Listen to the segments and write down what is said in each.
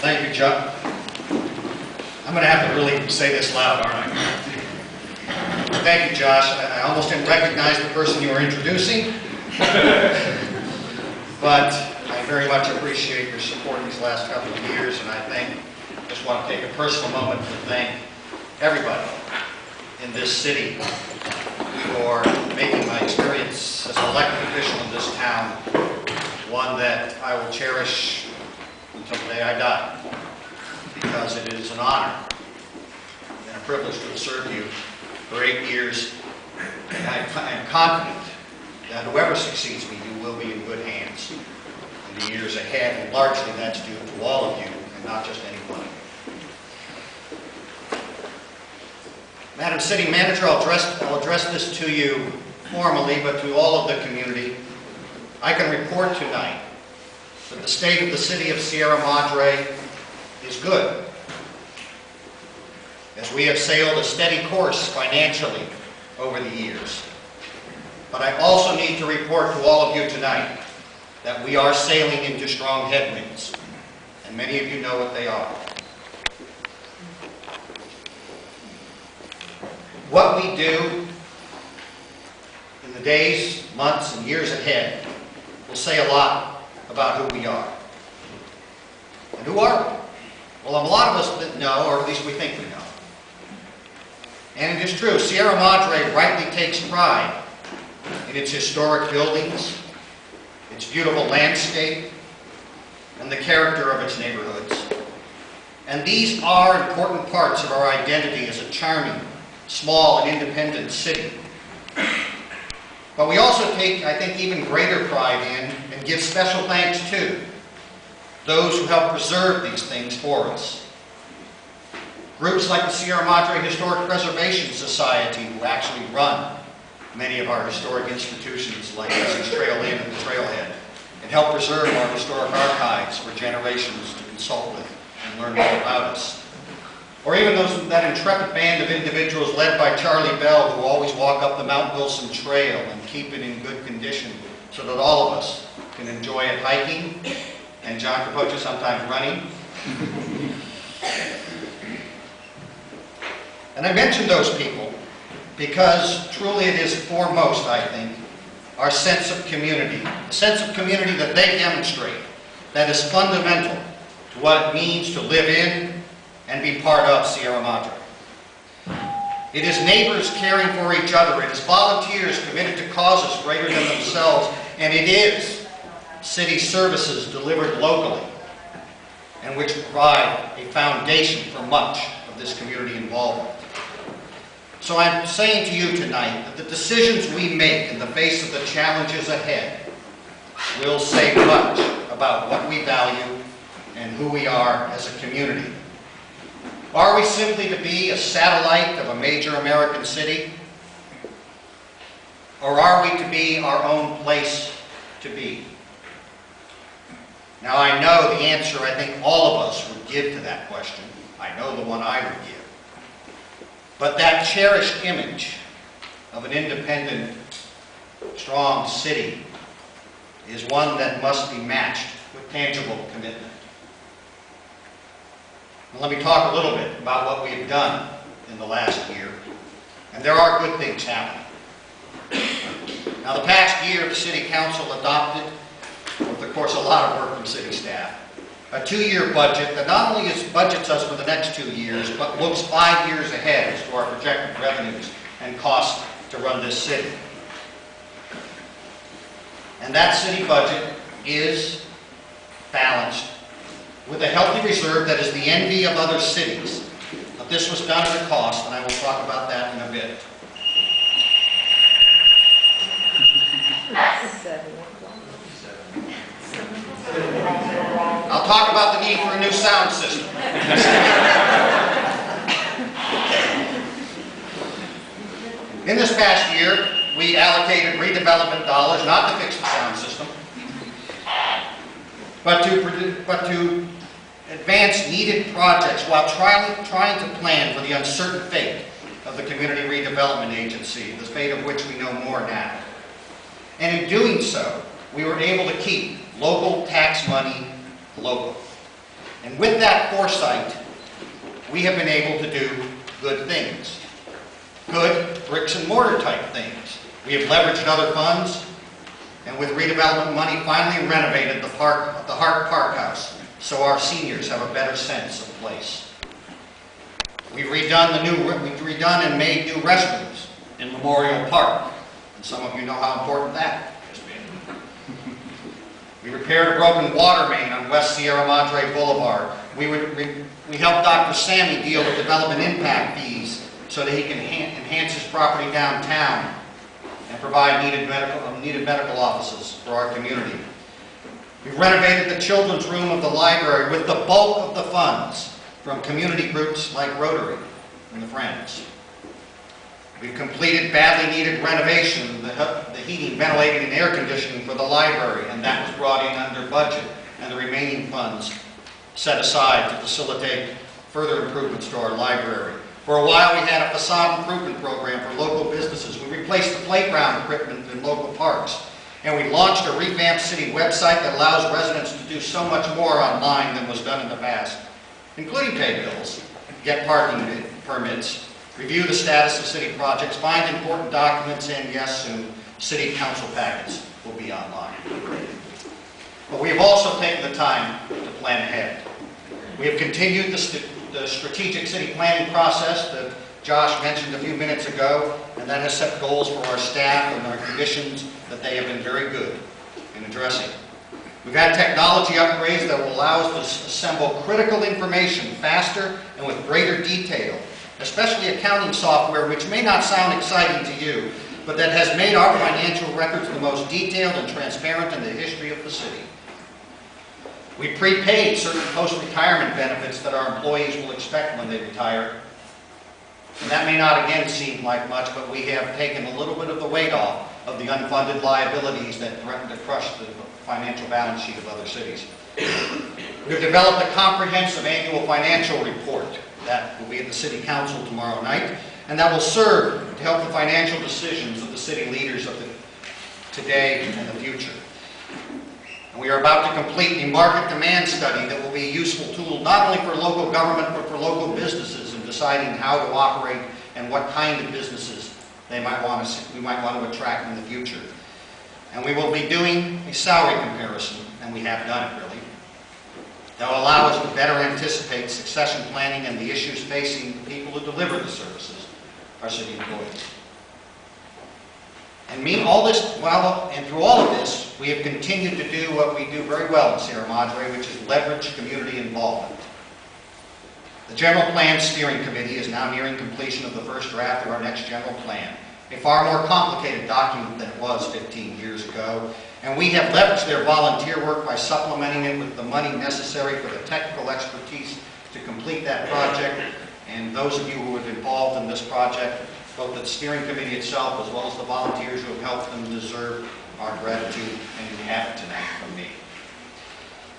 Thank you, Chuck. I'm going to have to really say this loud, aren't I? Thank you, Josh. I almost didn't recognize the person you were introducing, but I very much appreciate your support these last couple of years, and I just want to take a personal moment to thank everybody in this city for making my experience as an elected official in this town one that I will cherish until the day I die, because it is an honor and a privilege to have served you for 8 years, and I am confident that whoever succeeds me, you will be in good hands in the years ahead, and largely that's due to all of you and not just any one of you. Madam City Manager, I'll address this to you formally, but to all of the community. I can report tonight that the state of the city of Sierra Madre is good, as we have sailed a steady course financially over the years. But I also need to report to all of you tonight that we are sailing into strong headwinds, and many of you know what they are. What we do in the days, months, and years ahead will say a lot about who we are. And who are we? Well, a lot of us know, or at least we think we know. And it is true, Sierra Madre rightly takes pride in its historic buildings, its beautiful landscape, and the character of its neighborhoods. And these are important parts of our identity as a charming, small, and independent city. But we also take, I think, even greater pride in and give special thanks to those who help preserve these things for us. Groups like the Sierra Madre Historic Preservation Society, who actually run many of our historic institutions like Essex Trail Inn and the Trailhead, and help preserve our historic archives for generations to consult with and learn more about us. Or even that intrepid band of individuals led by Charlie Bell, who always walk up the Mount Wilson Trail and keep it in good condition so that all of us can enjoy it hiking, and John Capocha sometimes running. And I mention those people because truly it is foremost, I think, our sense of community, a sense of community that they demonstrate, that is fundamental to what it means to live in and be part of Sierra Madre. It is neighbors caring for each other, it is volunteers committed to causes greater than themselves, and it is city services delivered locally, and which provide a foundation for much of this community involvement. So I'm saying to you tonight that the decisions we make in the face of the challenges ahead will say much about what we value and who we are as a community. Are we simply to be a satellite of a major American city? Or are we to be our own place to be? Now I know the answer I think all of us would give to that question. I know the one I would give. But that cherished image of an independent, strong city is one that must be matched with tangible commitment. And let me talk a little bit about what we have done in the last year. And there are good things happening. Now, the past year, the City Council adopted, with of course a lot of work from city staff, a 2-year budget that not only budgets us for the next 2 years, but looks 5 years ahead as to our projected revenues and costs to run this city. And that city budget is balanced with a healthy reserve that is the envy of other cities. But this was done at a cost, and I will talk about that in a bit. I'll talk about the need for a new sound system. In this past year, we allocated redevelopment dollars not to fix the sound system, but to advance needed projects while trying to plan for the uncertain fate of the Community Redevelopment Agency, the fate of which we know more now. And in doing so, we were able to keep local tax money local. And with that foresight, we have been able to do good things. Good bricks and mortar type things. We have leveraged other funds, and with redevelopment money finally renovated the Hart Park House so our seniors have a better sense of place. We've redone and made new restrooms in Memorial Park, and some of you know how important that has been. We repaired a broken water main on West Sierra Madre Boulevard. We helped Dr. Sammy deal with development impact fees so that he can enhance his property downtown and provide needed medical offices for our community. We renovated the children's room of the library with the bulk of the funds from community groups like Rotary and the Friends. We've completed badly needed renovation, the heating, ventilating, and air conditioning for the library, and that was brought in under budget, and the remaining funds set aside to facilitate further improvements to our library. For a while, we had a facade improvement program for local businesses. We replaced the playground equipment in local parks. And we launched a revamped city website that allows residents to do so much more online than was done in the past, including pay bills, get parking permits, review the status of city projects, find important documents, and yes, soon, city council packets will be online. But we have also taken the time to plan ahead. We have continued the strategic city planning process that Josh mentioned a few minutes ago, and that has set goals for our staff and our commissions that they have been very good in addressing. We've had technology upgrades that will allow us to assemble critical information faster and with greater detail, especially accounting software, which may not sound exciting to you, but that has made our financial records the most detailed and transparent in the history of the city. We prepaid certain post-retirement benefits that our employees will expect when they retire. And that may not again seem like much, but we have taken a little bit of the weight off of the unfunded liabilities that threaten to crush the financial balance sheet of other cities. We've developed a comprehensive annual financial report that will be at the City Council tomorrow night, and that will serve to help the financial decisions of the city leaders of today and the future. And we are about to complete a market demand study that will be a useful tool not only for local government but for local businesses in deciding how to operate and what kind of businesses we might want to attract in the future. And we will be doing a salary comparison, and we have done it really, that will allow us to better anticipate succession planning and the issues facing the people who deliver the services, our city employees. And through all of this, we have continued to do what we do very well in Sierra Madre, which is leverage community involvement. The General Plan Steering Committee is now nearing completion of the first draft of our next general plan, a far more complicated document than it was 15 years ago, and we have leveraged their volunteer work by supplementing it with the money necessary for the technical expertise to complete that project. And those of you who have been involved in this project, both the steering committee itself as well as the volunteers who have helped them, deserve our gratitude, and you have it tonight from me.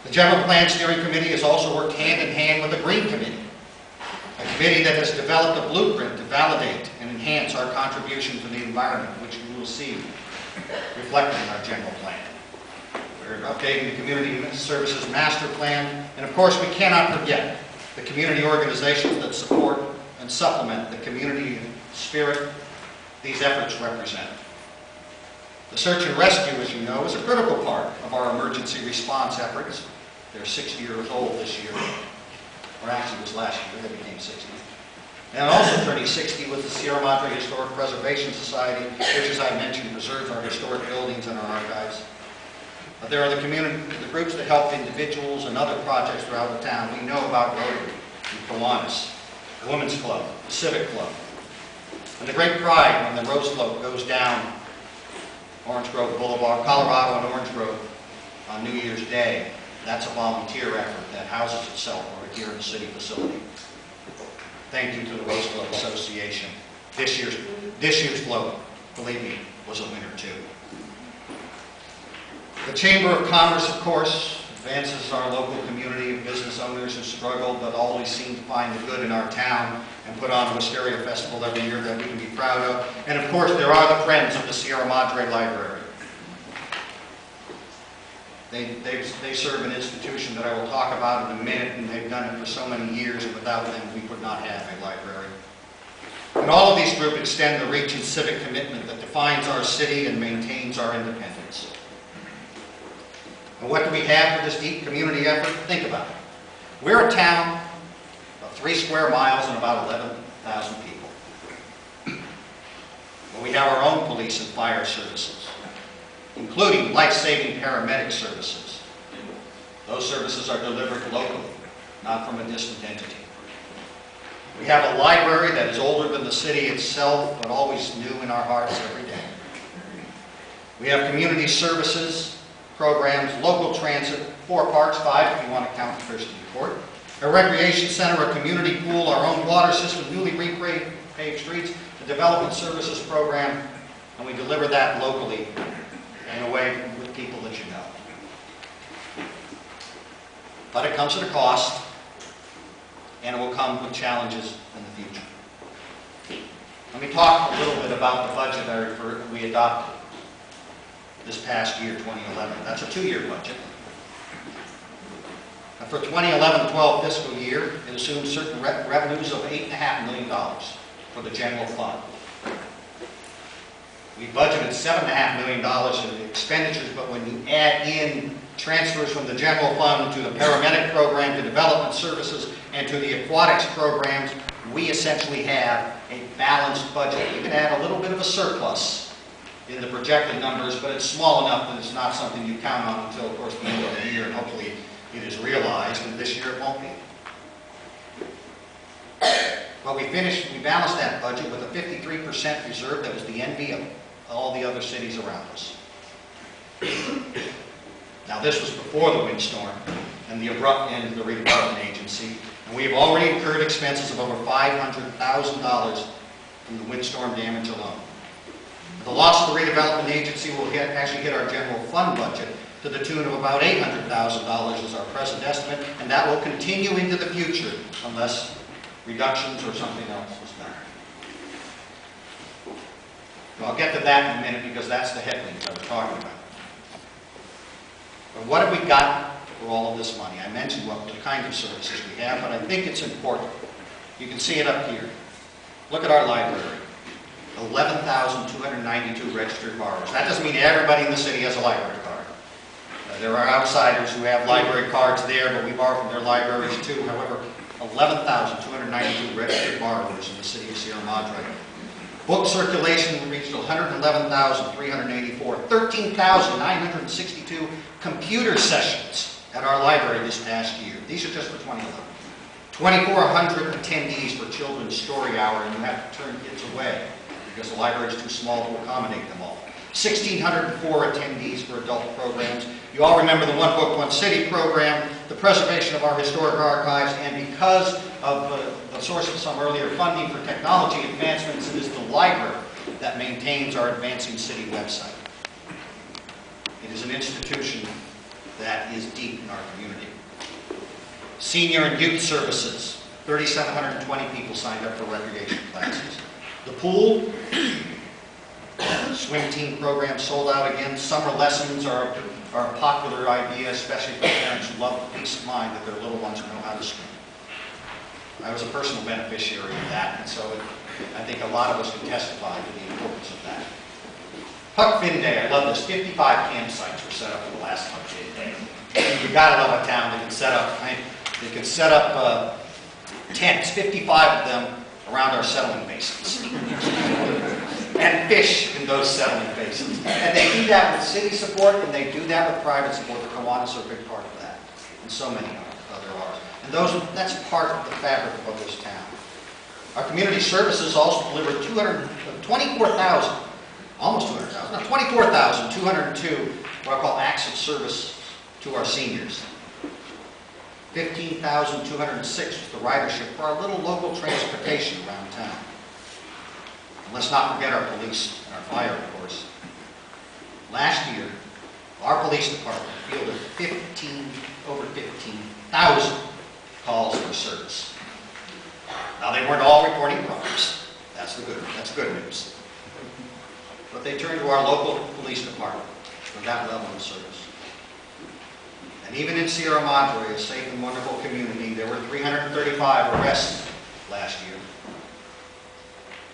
The General Plan Steering Committee has also worked hand in hand with the Green Committee, a committee that has developed a blueprint to validate and enhance our contribution to the environment, which we will see reflected in our general plan. We're updating the Community Services Master Plan, and of course we cannot forget the community organizations that support and supplement the community spirit these efforts represent. The search and rescue, as you know, is a critical part of our emergency response efforts. They're 60 years old this year, or actually it was last year, they became 60. And also turning 60 was the Sierra Madre Historic Preservation Society, which, as I mentioned, preserves our historic buildings and our archives. But there are the groups that help individuals and other projects throughout the town. We know about Rotary, Kiwanis, the Women's Club, the Civic Club, and the great pride when the Rose Float goes down Orange Grove Boulevard, Colorado and Orange Grove on New Year's Day. That's a volunteer effort that houses itself over here in the city facility. Thank you to the Rose Float Association. This year's float, believe me, was a winner too. The Chamber of Commerce, of course, advances our local community of business owners who struggle but always seem to find the good in our town and put on a Wisteria Festival every year that we can be proud of. And of course, there are the Friends of the Sierra Madre Library. They serve an institution that I will talk about in a minute, and they've done it for so many years, and without them we would not have a library. And all of these groups extend the reach and civic commitment that defines our city and maintains our independence. And what do we have for this deep community effort? Think about it. We're a town of 3 square miles and about 11,000 people. But we have our own police and fire services, including life-saving paramedic services. Those services are delivered locally, not from a distant entity. We have a library that is older than the city itself, but always new in our hearts every day. We have community services, programs, local transit, 4 parks, 5 if you want to count Thurston Court, a recreation center, a community pool, our own water system, newly repaved streets, a development services program, and we deliver that locally in a way with people that you know. But it comes at a cost, and it will come with challenges in the future. Let me talk a little bit about the budget we adopted this past year, 2011. That's a 2-year budget. And for 2011-12 fiscal year, it assumes certain revenues of $8.5 million for the general fund. We budgeted $7.5 million in expenditures, but when you add in transfers from the general fund to the paramedic program, to development services, and to the aquatics programs, we essentially have a balanced budget. You can add a little bit of a surplus in the projected numbers, but it's small enough that it's not something you count on until, of course, the end of the year, and hopefully it is realized, and this year it won't be. But we balanced that budget with a 53% reserve that was the envy of all the other cities around us. Now, this was before the windstorm and the abrupt end of the redevelopment agency, and we have already incurred expenses of over $500,000 from the windstorm damage alone. The loss of the redevelopment agency will actually hit our general fund budget to the tune of about $800,000 is our present estimate, and that will continue into the future unless reductions or something else is done. Well, I'll get to that in a minute because that's the headlines I was talking about. But what have we got for all of this money? I mentioned what the kind of services we have, but I think it's important. You can see it up here. Look at our library. 11,292 registered borrowers. That doesn't mean everybody in the city has a library card. There are outsiders who have library cards there, but we borrow from their libraries too. However, 11,292 registered borrowers in the city of Sierra Madre. Book circulation reached 111,384, 13,962 computer sessions at our library this past year. These are just for 2011. 2,400 attendees for Children's Story Hour, and you have to turn kids away because the library is too small to accommodate them all. 1,604 attendees for adult programs. You all remember the One Book, One City program, the preservation of our historic archives, and because of the source of some earlier funding for technology advancements, it is the library that maintains our Advancing City website. It is an institution that is deep in our community. Senior and youth services, 3,720 people signed up for recreation classes. The pool, swim team program sold out again. Summer lessons are a popular idea, especially for parents who love the peace of mind that their little ones know how to swim. I was a personal beneficiary of that, and so I think a lot of us can testify to the importance of that. Huck Finn Day, I love this. 55 campsites were set up for the last Huck Finn Day. You've got to love a town that can set up tents, 55 of them, around our settling basins. And fish in those settling basins. And they do that with city support, and they do that with private support. The Kiwanis are a big part of that, and so many other are. And that's part of the fabric of this town. Our community services also delivered 24,202 what I call acts of service to our seniors. 15,206 was the ridership for our little local transportation around town. And let's not forget our police and our fire, of course. Last year, our police department fielded over 15,000 calls for service. Now, they weren't all reporting crimes. That's good news. But they turned to our local police department for that level of service. And even in Sierra Madre, a safe and wonderful community, there were 335 arrests last year.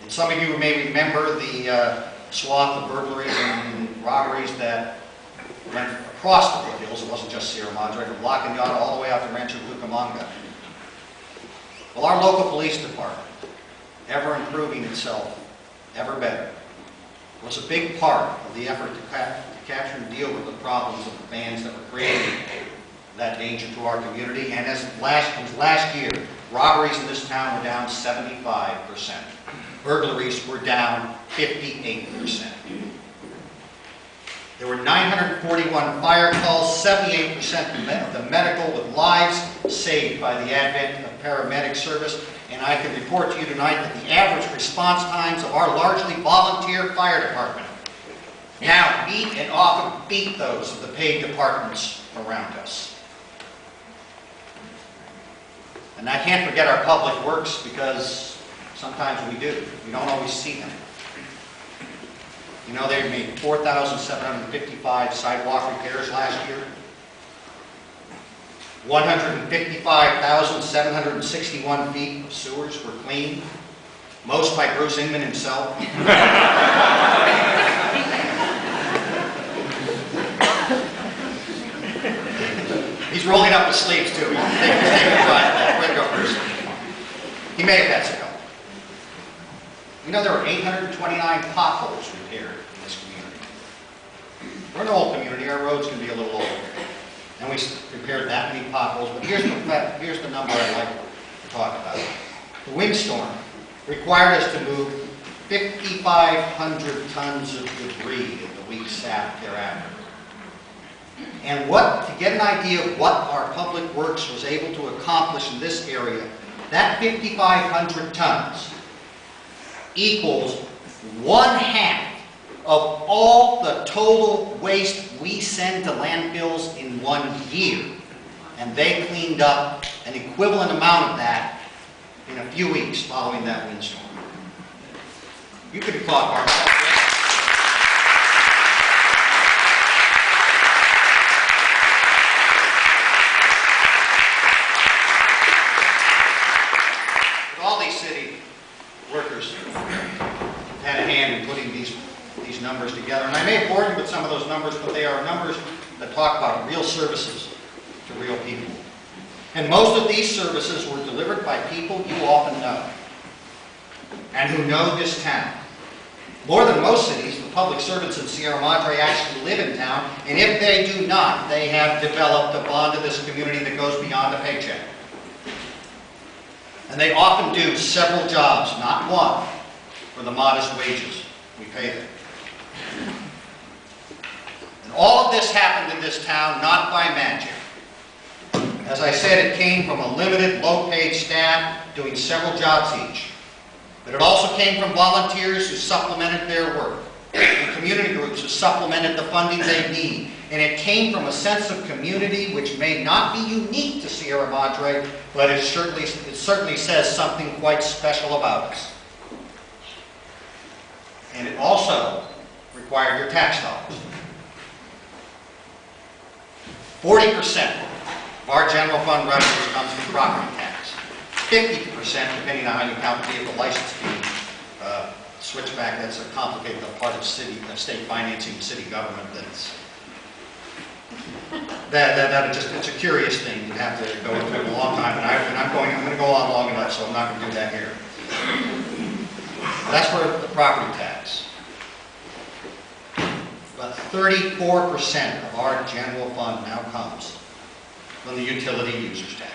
And some of you may remember the swath of burglaries and robberies that went across the foothills. It wasn't just Sierra Madre, from La Cañada all the way out to Rancho Cucamonga. Well, our local police department, ever improving itself, ever better, was a big part of the effort to capture and deal with the problems of the bands that were creating that danger to our community. And as last year, robberies in this town were down 75%. Burglaries were down 58%. There were 941 fire calls, 78% of the medical, with lives saved by the advent of paramedic service. And I can report to you tonight that the average response times of our largely volunteer fire department now meet and often beat those of the paid departments around us. And I can't forget our public works, because sometimes we do. We don't always see them. You know, they made 4,755 sidewalk repairs last year. 155,761 feet of sewers were cleaned, most by Bruce Inman himself. He's rolling up his sleeves too. He's taking a drive. Way to go, Bruce. He may have had some help. You know, there were 829 potholes repaired in this community. We're an old community. Our roads can be a little older. And we repaired that many potholes. But here's the number I'd like to talk about. The windstorm required us to move 5,500 tons of debris in the weeks thereafter. And to get an idea of what our public works was able to accomplish in this area, that 5,500 tons equals 1/2 of all the total waste we send to landfills in 1 year. And they cleaned up an equivalent amount of that in a few weeks following that windstorm. You could applaud Mark. All these city workers had a hand in putting these numbers together. And I may bore you with some of those numbers, but they are numbers that talk about real services to real people. And most of these services were delivered by people you often know and who know this town. More than most cities, the public servants in Sierra Madre actually live in town, and if they do not, they have developed a bond to this community that goes beyond a paycheck. And they often do several jobs, not one, for the modest wages we pay them. And all of this happened in this town not by magic. As I said, it came from a limited, low-paid staff doing several jobs each. But it also came from volunteers who supplemented their work, and community groups who supplemented the funding they need. And it came from a sense of community which may not be unique to Sierra Madre, but it certainly says something quite special about us. And it also required your tax dollars. 40% of our general fund revenues comes from property tax. 50%, depending on how you count the vehicle license fee, switchback, that's a complicated part of state financing, city government. It's a curious thing. You have to go into it a long time, and I'm going to go on long enough, so I'm not going to do that here. That's for the property tax. But 34% of our general fund now comes from the utility users tax.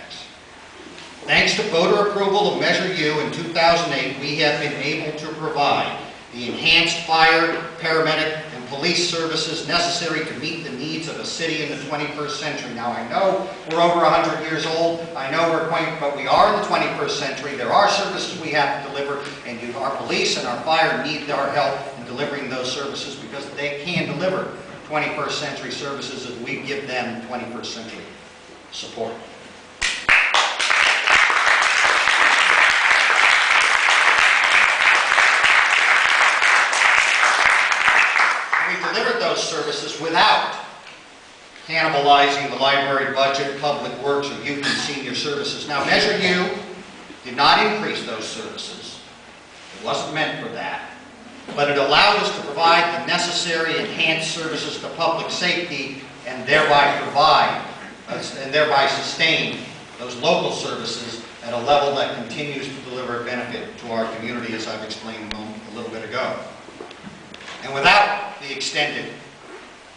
Thanks to voter approval of Measure U in 2008, we have been able to provide the enhanced fire, paramedic, and police services necessary to meet the needs of a city in the 21st century. Now, I know we're over 100 years old. I know we're quaint, but we are in the 21st century. There are services we have to deliver, and our police and our fire need our help in delivering those services, because they can deliver 21st century services as we give them 21st century support. We delivered those services without cannibalizing the library budget, public works, or youth and senior services. Now, Measure U did not increase those services. It wasn't meant for that. But it allowed us to provide the necessary enhanced services to public safety and thereby sustain those local services at a level that continues to deliver benefit to our community, as I've explained a little bit ago. And without the extended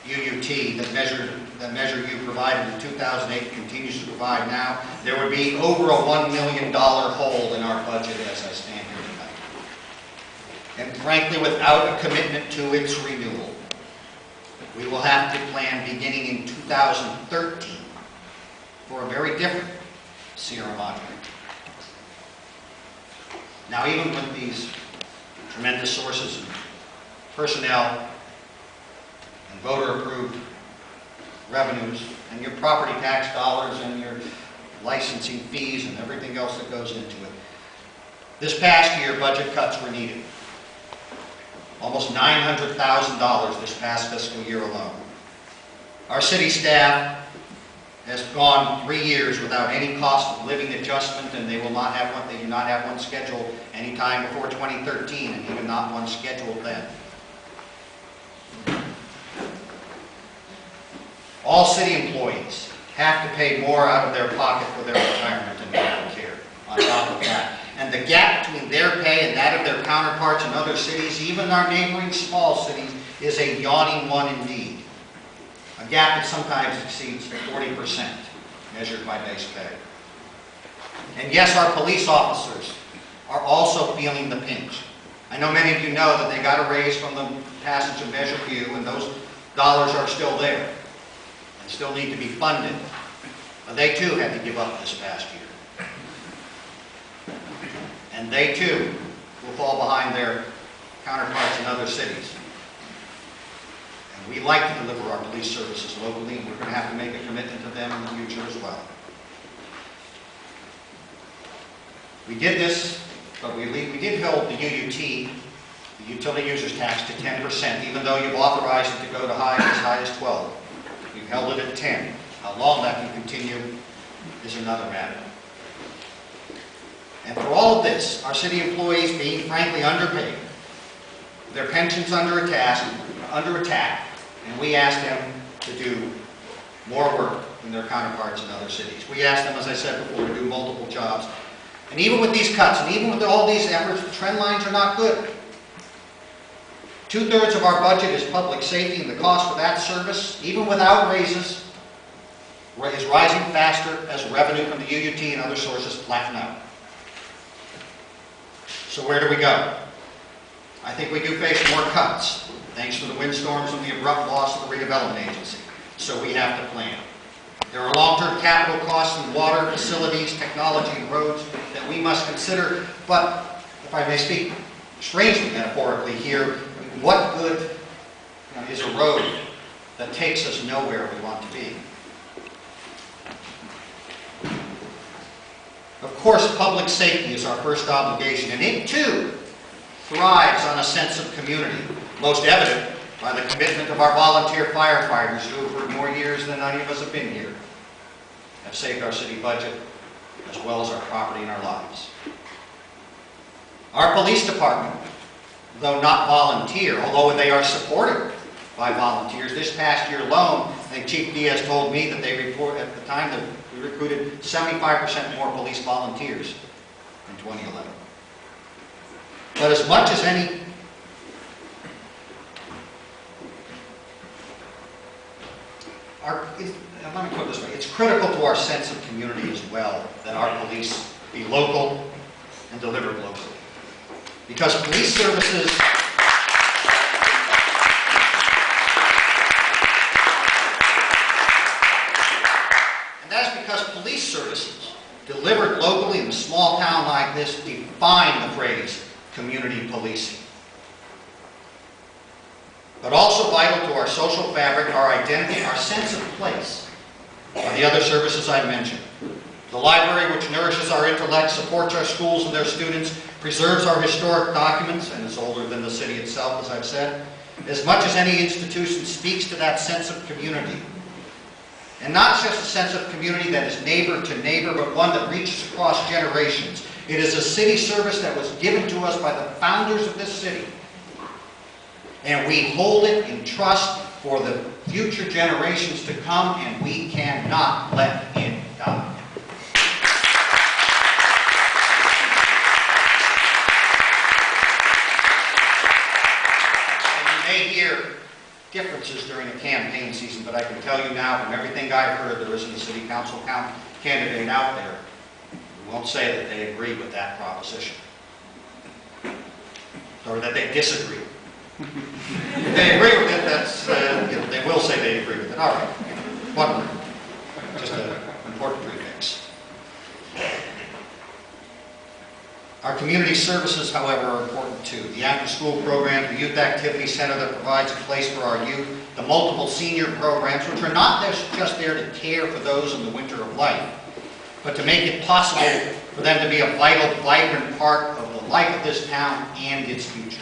UUT that Measure U provided in 2008 and continues to provide now, there would be over a $1 million hole in our budget as I stand here tonight. And frankly, without a commitment to its renewal, we will have to plan beginning in 2013 for a very different Sierra Madre. Now, even with these tremendous sources of personnel and voter-approved revenues, and your property tax dollars, and your licensing fees, and everything else that goes into it, this past year, budget cuts were needed. Almost $900,000 this past fiscal year alone. Our city staff has gone 3 years without any cost of living adjustment, and they will not have one. They do not have one scheduled anytime before 2013, and even not one scheduled then. All city employees have to pay more out of their pocket for their retirement and medical care on top of that. And the gap between their pay and that of their counterparts in other cities, even our neighboring small cities, is a yawning one indeed. A gap that sometimes exceeds 40% measured by base pay. And yes, our police officers are also feeling the pinch. I know many of you know that they got a raise from the passage of Measure U, and those dollars are still there and still need to be funded. But they too had to give up this past year. And they too will fall behind their counterparts in other cities. And we like to deliver our police services locally, and we're going to have to make a commitment to them in the future as well. We did this, but we did hold the UUT, the utility users tax, to 10%, even though you've authorized it to go to as high as 12. We've held it at 10. How long that can continue is another matter. And for all of this, our city employees being frankly underpaid, their pensions under attack, and we ask them to do more work than their counterparts in other cities. We ask them, as I said before, to do multiple jobs. And even with these cuts, and even with all these efforts, the trend lines are not good. 2/3 of our budget is public safety, and the cost for that service, even without raises, is rising faster as revenue from the UUT and other sources flatten out. So where do we go? I think we do face more cuts, thanks to the windstorms and the abrupt loss of the redevelopment agency. So we have to plan. There are long-term capital costs in water, facilities, technology, and roads that we must consider. But if I may speak strangely metaphorically here, what good is a road that takes us nowhere we want to be? Of course, public safety is our first obligation, and it too thrives on a sense of community, most evident by the commitment of our volunteer firefighters who, for more years than any of us have been here, have saved our city budget as well as our property and our lives. Our police department, though not volunteer, although they are supported by volunteers, this past year alone, I think Chief Diaz told me that they report at the time that we recruited 75% more police volunteers in 2011. But as much as any, let me put it this way, it's critical to our sense of community as well that our police be local and delivered locally. Because police services police services delivered locally in a small town like this define the phrase community policing. But also vital to our social fabric, our identity, our sense of place are the other services I mentioned. The library, which nourishes our intellect, supports our schools and their students, preserves our historic documents, and is older than the city itself, as I've said. As much as any institution speaks to that sense of community, And not just a sense of community that is neighbor to neighbor, but one that reaches across generations. It is a city service that was given to us by the founders of this city. And we hold it in trust for the future generations to come, and we cannot let it die. And you may hear differences during the campaign season, but I can tell you now, from everything I've heard, there isn't a city council candidate out there who won't say that they agree with that proposition, or that they disagree. If they agree with it, that's, they will say they agree with it. All right, one word, just an important prefix. Our community services, however, are important too. The after-school program, the youth activity center that provides a place for our youth, the multiple senior programs, which are not just there to care for those in the winter of life, but to make it possible for them to be a vital, vibrant part of the life of this town and its future.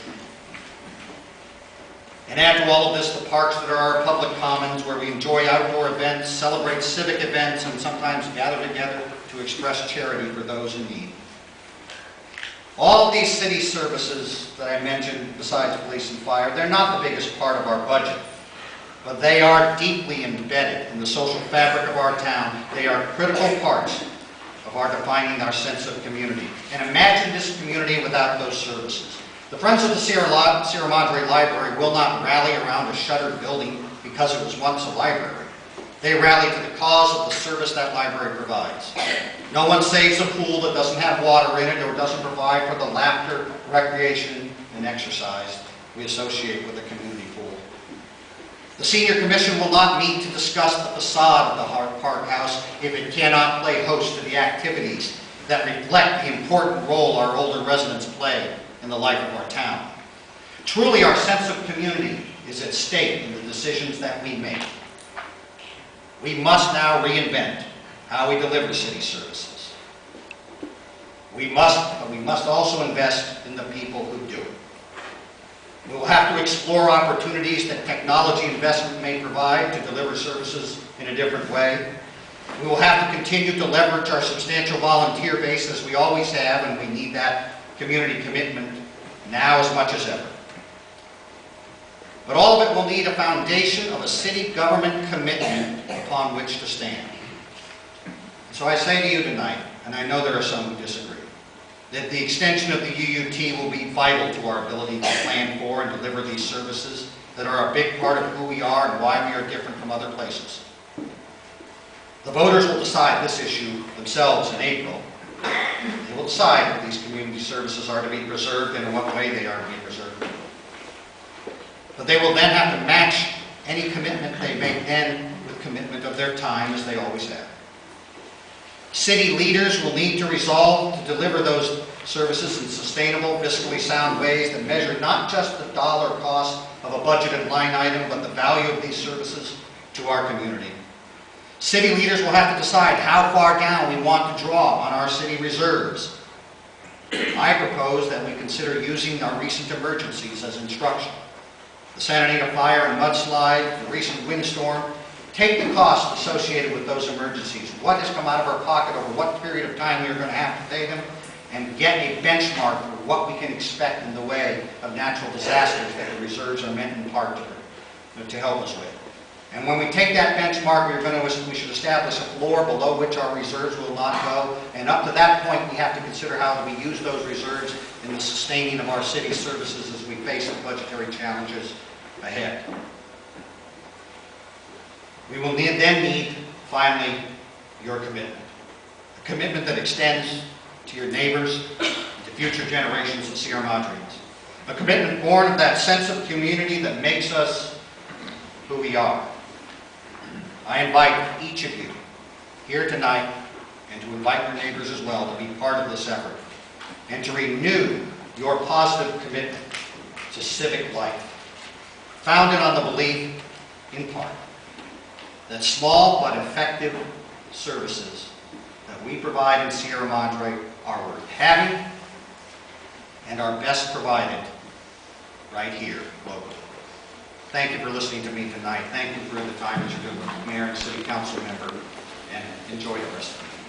And add to all of this the parks that are our public commons, where we enjoy outdoor events, celebrate civic events, and sometimes gather together to express charity for those in need. All of these city services that I mentioned, besides police and fire, they're not the biggest part of our budget, but they are deeply embedded in the social fabric of our town. They are critical parts of our defining our sense of community. And imagine this community without those services. The Friends of the Sierra Madre Library will not rally around a shuttered building because it was once a library. They rally to the cause of the service that library provides. No one saves a pool that doesn't have water in it or doesn't provide for the laughter, recreation, and exercise we associate with a community pool. The Senior Commission will not meet to discuss the facade of the Park House if it cannot play host to the activities that reflect the important role our older residents play in the life of our town. Truly, our sense of community is at stake in the decisions that we make. We must now reinvent how we deliver city services. But we must also invest in the people who do it. We will have to explore opportunities that technology investment may provide to deliver services in a different way. We will have to continue to leverage our substantial volunteer base as we always have, and we need that community commitment now as much as ever. But all of it will need a foundation of a city government commitment upon which to stand. So I say to you tonight, and I know there are some who disagree, that the extension of the UUT will be vital to our ability to plan for and deliver these services that are a big part of who we are and why we are different from other places. The voters will decide this issue themselves in April. They will decide if these community services are to be preserved and in what way they are to be preserved. But they will then have to match any commitment they make then with commitment of their time, as they always have. City leaders will need to resolve to deliver those services in sustainable, fiscally sound ways that measure not just the dollar cost of a budgeted line item, but the value of these services to our community. City leaders will have to decide how far down we want to draw on our city reserves. I propose that we consider using our recent emergencies as instruction. The Santa Anita fire and mudslide, the recent windstorm, take the costs associated with those emergencies, what has come out of our pocket over what period of time we are going to have to pay them, and get a benchmark for what we can expect in the way of natural disasters that the reserves are meant in part to help us with. And when we take that benchmark, we should establish a floor below which our reserves will not go, and up to that point we have to consider how do we use those reserves in the sustaining of our city services as we face the budgetary challenges ahead. We will then need, finally, your commitment. A commitment that extends to your neighbors and to future generations of SierraMadreans. A commitment born of that sense of community that makes us who we are. I invite each of you here tonight, and to invite your neighbors as well, to be part of this effort, and to renew your positive commitment to civic life, founded on the belief, in part, that small but effective services that we provide in Sierra Madre are worth having and are best provided right here locally. Thank you for listening to me tonight. Thank you for the time that you've been with mayor and city council member, and enjoy the rest of the meeting.